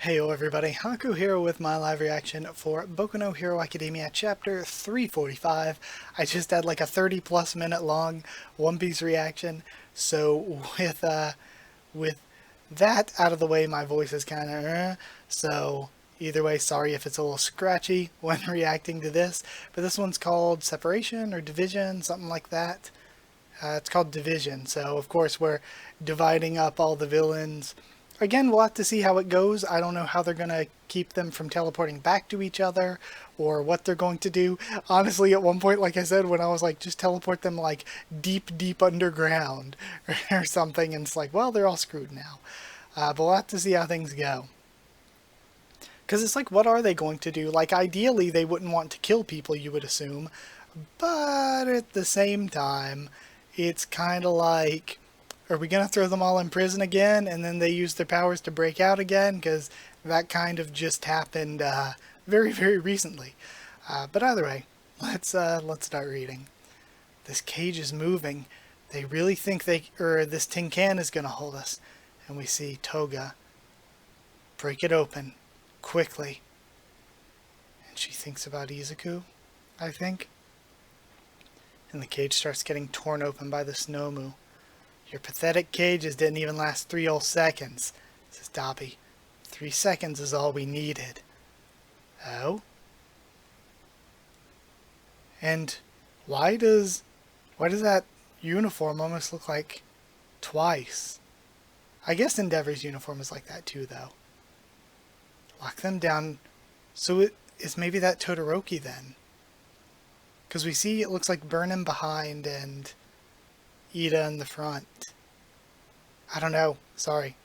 Heyo everybody, Haku here with my live reaction for Boku no Hero Academia chapter 345. I just had like a 30 plus minute long One Piece reaction, so with that out of the way, my voice is kind of so either way, sorry if it's a little scratchy when reacting to this, but this one's called Separation or Division, something like that. It's called Division, so of course we're dividing up all the villains. Again, we'll have to see how it goes. I don't know how they're going to keep them from teleporting back to each other or what they're going to do. Honestly, at one point, like I said, when I was like, just teleport them like deep, deep underground or something, and it's like, well, they're all screwed now. But we'll have to see how things go. Because it's like, what are they going to do? Like, ideally, they wouldn't want to kill people, you would assume. But at the same time, it's kind of like, are we going to throw them all in prison again and then they use their powers to break out again? Because that kind of just happened very, very recently. But either way, let's start reading. This cage is moving. They really think this tin can is going to hold us. And we see Toga break it open quickly. And she thinks about Izuku, I think. And the cage starts getting torn open by the Snowmu. Your pathetic cages didn't even last 3 whole seconds, says Dabi. 3 seconds is all we needed. Oh? And why does that uniform almost look like twice? I guess Endeavor's uniform is like that too, though. Lock them down. So it is maybe that Todoroki then. Because we see it looks like Burnham behind and Ida in the front. I don't know. Sorry.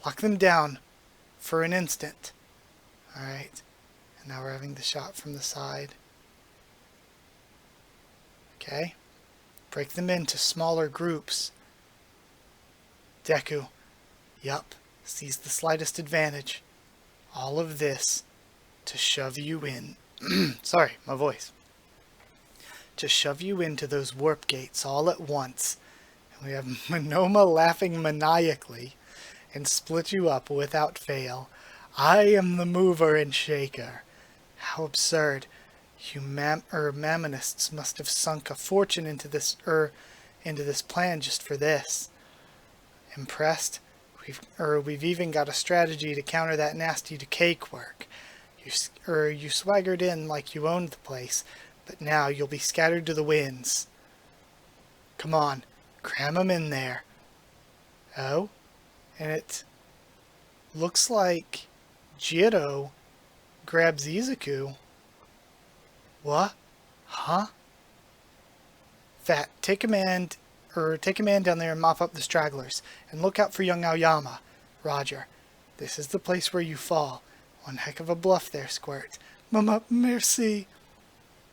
Lock them down for an instant. Alright. And now we're having the shot from the side. Okay. Break them into smaller groups. Deku. Yup. Seize the slightest advantage. All of this to shove you in. Sorry, my voice. To shove you into those warp gates all at once. And we have Monoma laughing maniacally and split you up without fail. I am the mover and shaker. How absurd. You mammonists must have sunk a fortune into this plan just for this. Impressed? We've even got a strategy to counter that nasty decay quirk. You swaggered in like you owned the place, but now you'll be scattered to the winds. Come on, cram 'em in there. Oh, and it looks like Jiro grabs Izuku. What? Huh? Fat, take command down there and mop up the stragglers, and look out for young Aoyama. Roger. This is the place where you fall. One heck of a bluff there, Squirt. Mama, merci.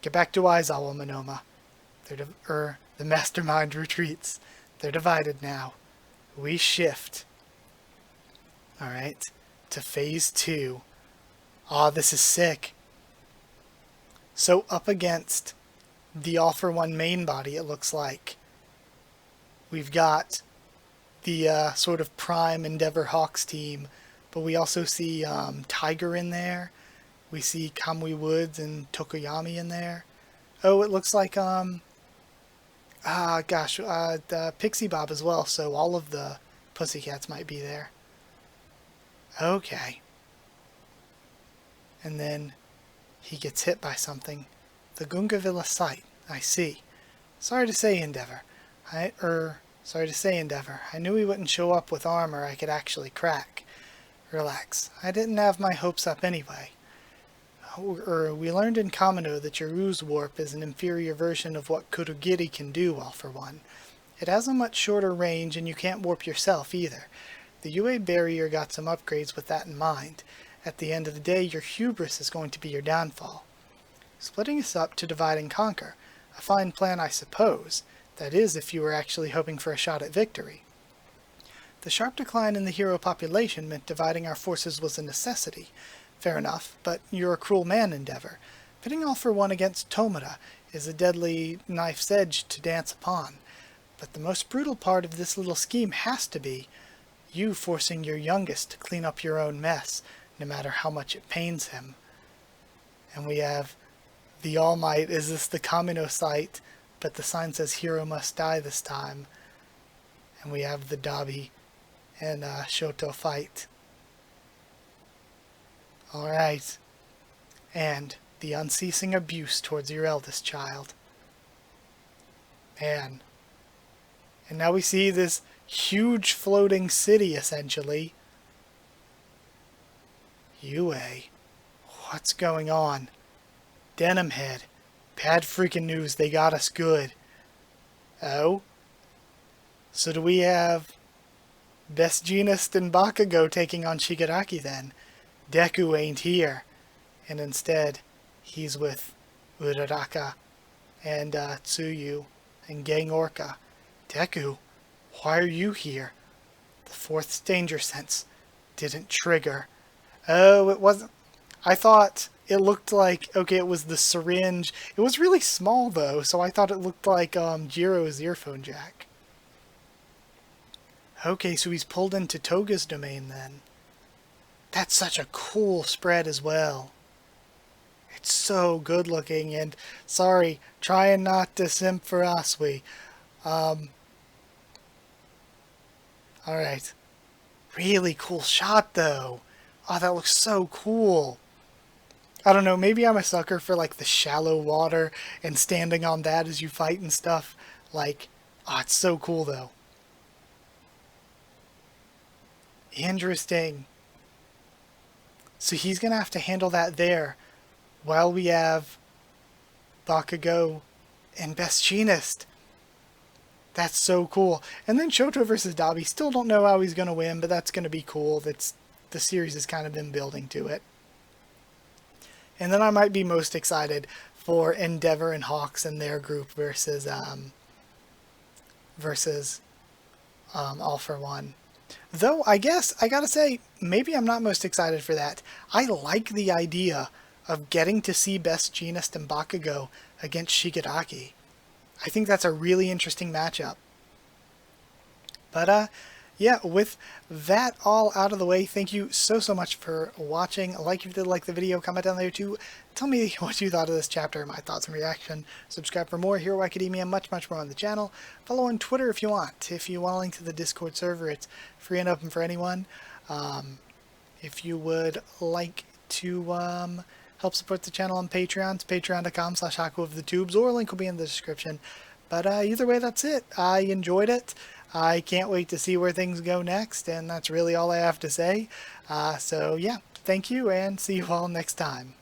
Get back to Aizawa, Monoma. The mastermind retreats. They're divided now. We shift. Alright. To phase 2. Aw, this is sick. So up against the All For One main body, it looks like. We've got the sort of prime Endeavor Hawks team, but we also see Tiger in there. We see Kamui Woods and Tokoyami in there. Oh, it looks like the Pixie Bob as well, so all of the Pussycats might be there. Okay. And then he gets hit by something. The Gunga Villa site, I see. Sorry to say, Endeavor. I knew he wouldn't show up with armor I could actually crack. Relax. I didn't have my hopes up anyway. We learned in Kamino that your ooze warp is an inferior version of what Kurogiri can do, All For One. It has a much shorter range and you can't warp yourself either. The UA barrier got some upgrades with that in mind. At the end of the day, your hubris is going to be your downfall. Splitting us up to divide and conquer. A fine plan, I suppose. That is, if you were actually hoping for a shot at victory. The sharp decline in the hero population meant dividing our forces was a necessity. Fair enough, but you're a cruel man, Endeavor. Pitting All For One against Tomura is a deadly knife's edge to dance upon. But the most brutal part of this little scheme has to be you forcing your youngest to clean up your own mess, no matter how much it pains him. And we have the All Might, is this the Kamino sight? But the sign says hero must die this time. And we have the Dabi and Shoto fight. Alright. And the unceasing abuse towards your eldest child. Man. And now we see this huge floating city, essentially. Yue. What's going on? Denim Head. Bad freaking news. They got us good. Oh? So do we have Best Jeanist and Bakugo taking on Shigaraki then? Deku ain't here. And instead, he's with Uraraka and Tsuyu and Gang Orca. Deku, why are you here? The fourth danger sense didn't trigger. Oh, it wasn't. I thought it looked like, okay, it was the syringe. It was really small though, so I thought it looked like Jiro's earphone jack. Okay, so he's pulled into Toga's domain then. That's such a cool spread as well. It's so good looking, and sorry, trying not to simp for Asui. Alright. Really cool shot though. Oh, that looks so cool. I don't know, maybe I'm a sucker for like the shallow water and standing on that as you fight and stuff. Like, oh, it's so cool though. Interesting. So he's going to have to handle that there while we have Bakugo and Best Jeanist. That's so cool. And then Shoto versus Dabi. Still don't know how he's going to win, but that's going to be cool. The series has kind of been building to it. And then I might be most excited for Endeavor and Hawks and their group versus All for One. Though, I guess, I gotta say, maybe I'm not most excited for that. I like the idea of getting to see Best Jeanist and Bakugo against Shigaraki. I think that's a really interesting matchup. But, yeah, with that all out of the way, thank you so much for watching. Like if you did like the video, comment down there too. Tell me what you thought of this chapter, my thoughts and reaction. Subscribe for more Hero Academia, much more on the channel. Follow on Twitter if you want. If you want a link to the Discord server, it's free and open for anyone. If you would like to help support the channel on Patreon, it's patreon.com/Haku of the Tubes, or a link will be in the description. But either way, that's it. I enjoyed it. I can't wait to see where things go next, and that's really all I have to say. So yeah, thank you, and see you all next time.